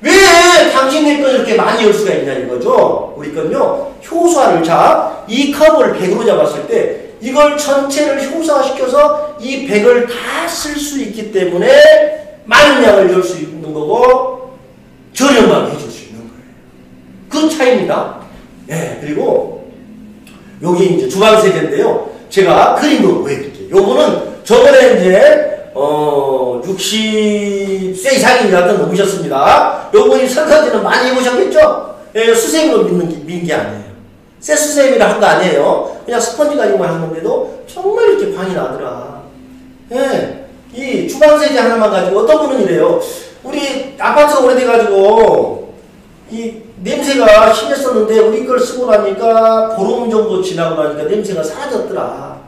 왜 당신네 건 이렇게 많이 열 수가 있냐 이거죠. 우리 건요, 효소화를, 자, 이 컵을 100으로 잡았을 때 이걸 전체를 효소화시켜서 이 100을 다 쓸 수 있기 때문에 많은 양을 열 수 있는 거고 저렴하게 해줄 수 있는 거예요. 그 차이입니다. 예, 그리고 여기 이제 주방세제인데요. 제가 그림으로 보여드릴게요. 요거는 저번에 이제 60세 이상이라도 넘으셨습니다. 요분이 설거지는 많이 해보셨겠죠? 예, 수세미로 민 게 아니에요. 새 수세미를 한 거 아니에요. 그냥 스펀지 가지고만 하는데도 정말 이렇게 광이 나더라. 예, 이 주방세제 하나만 가지고 어떤 분은 이래요. 우리 아파트가 오래돼가지고 이 냄새가 심했었는데 우리 걸 쓰고 나니까 보름 정도 지나고 나니까 냄새가 사라졌더라.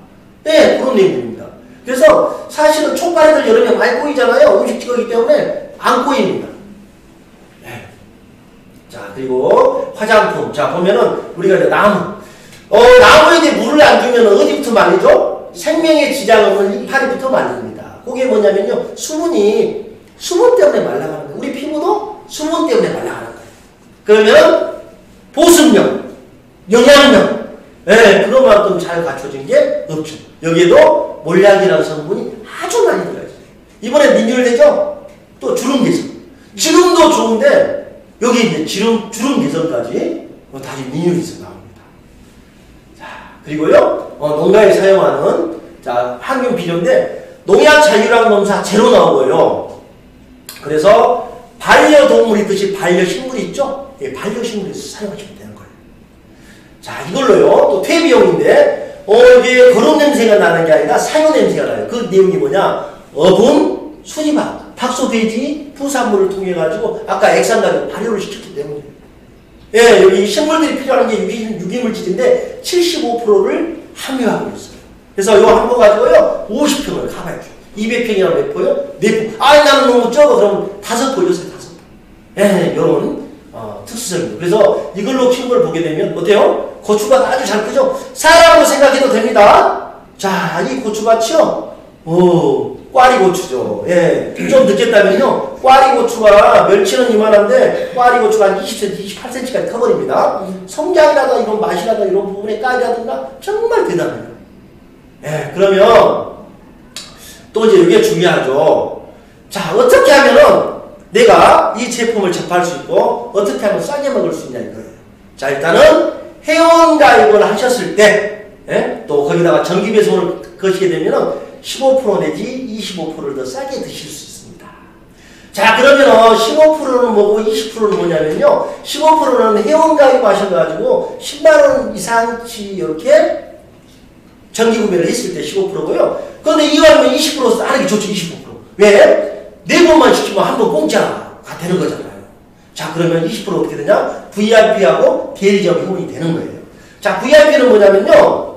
네, 그런 내용입니다. 그래서 사실은 촉발이들 여름에 많이 꼬이잖아요. 음식 찍었기 때문에 안 꼬입니다. 네. 자, 그리고 화장품. 자, 보면은 우리가 이제 나무. 나무에게 물을 안 주면 어디부터 말리죠? 생명의 지장 없는 이파리부터 말립니다. 그게 뭐냐면요. 수분 때문에 말라가는 거예요. 우리 피부도 수분 때문에 말라가는 거예요. 그러면 보습력, 영양력, 그것만큼 잘 갖춰진 게 없죠. 여기에도 몰약이라는 성분이 아주 많이 들어있어요. 이번에 민율되죠? 또 주름 개선. 지금도 좋은데 여기 이제 주름 개선까지 다시 민율에서 나옵니다. 자, 그리고요, 농가에 사용하는 항균 비료인데 농약 잔류량 검사 제로 나오고요. 그래서 반려동물 있듯이 반려식물이 있죠? 예, 반려식물에서 사용하시면 되는 거예요. 자, 이걸로요, 또 퇴비용인데, 이게 거름 냄새가 나는 게 아니라 사료 냄새가 나요. 그 내용이 뭐냐? 어분, 수지박, 박소돼지, 부산물을 통해가지고, 아까 액상 가지고 발효를 시켰기 때문에. 예, 여기 식물들이 필요한 게 유기물질인데, 75%를 함유하고 있어요. 그래서 이거 한 거 가지고요, 50평을 가봐야죠. 200평이나 몇 포요? 4포. 나는 너무 적어. 그럼 5포, 6포, 5포. 예, 요런, 특수성이에요. 그래서 이걸로 키운 걸 보게 되면, 어때요? 고추가 아주 잘 크죠? 사람으로 생각해도 됩니다. 자, 이 고추밭이요. 꽈리고추죠. 예, 좀 늦겠다면요. 꽈리고추가 멸치는 이만한데, 꽈리고추가 한 20cm, 28cm까지 커버립니다. 성장이라든가 이런 맛이라든가 이런 부분에 까지라든가 정말 대단해요. 예, 그러면, 또 이제 이게 중요하죠. 자, 어떻게 하면은 내가 이 제품을 접할 수 있고 어떻게 하면 싸게 먹을 수 있냐 이거예요. 자, 일단은 회원가입을 하셨을 때, 또 거기다가 정기 배송을 거시게 되면은 15% 내지 25%를 더 싸게 드실 수 있습니다. 자, 그러면은 15%는 뭐고 20%는 뭐냐면요. 15%는 회원가입 하셔가지고 10만원 이상치 이렇게 정기 구매를 했을 때 15%고요. 그런데 이왕이면 20% 싸는 게 좋죠. 20%. 왜? 4번만 시키면 한 번 공짜가 되는 거잖아요. 자, 그러면 20% 어떻게 되냐? VIP하고 대리점 회원이 되는 거예요. 자, VIP는 뭐냐면요.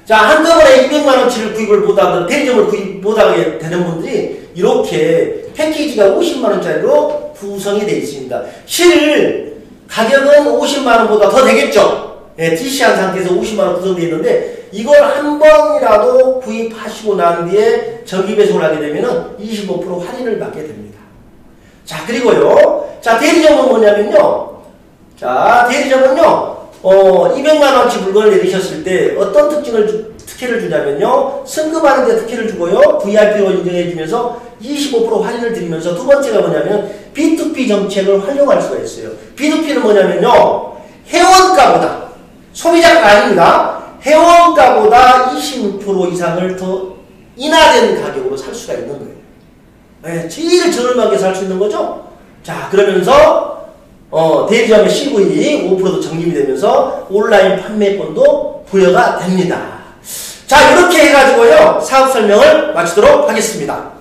자, 한꺼번에 200만원치를 구입을 못하고 대리점을 구입 못하게 되는 분들이 이렇게 패키지가 50만원짜리로 구성이 되어 있습니다. 실 가격은 50만원보다 더 되겠죠? 네, TC한 상태에서 50만원 구성되어 있는데 이걸 한 번이라도 구입하시고 난 뒤에 정기 배송을 하게 되면 25% 할인을 받게 됩니다. 자, 그리고요. 자, 대리점은 뭐냐면요. 자, 대리점은요. 200만원치 물건을 내리셨을 때 어떤 특혜를 주냐면요. 승급하는 데 특혜를 주고요. VIP로 인정해주면서 25% 할인을 드리면서 두 번째가 뭐냐면 B2B 정책을 활용할 수가 있어요. B2B는 뭐냐면요. 회원가보다 소비자가 아닙니다. 회원가보다 26% 이상을 더 인하된 가격으로 살 수가 있는 거예요. 네, 제일 저렴하게 살 수 있는 거죠. 자, 그러면서 대리점의 CV 5%도 적립이 되면서 온라인 판매권도 부여가 됩니다. 자, 이렇게 해가지고요 사업 설명을 마치도록 하겠습니다.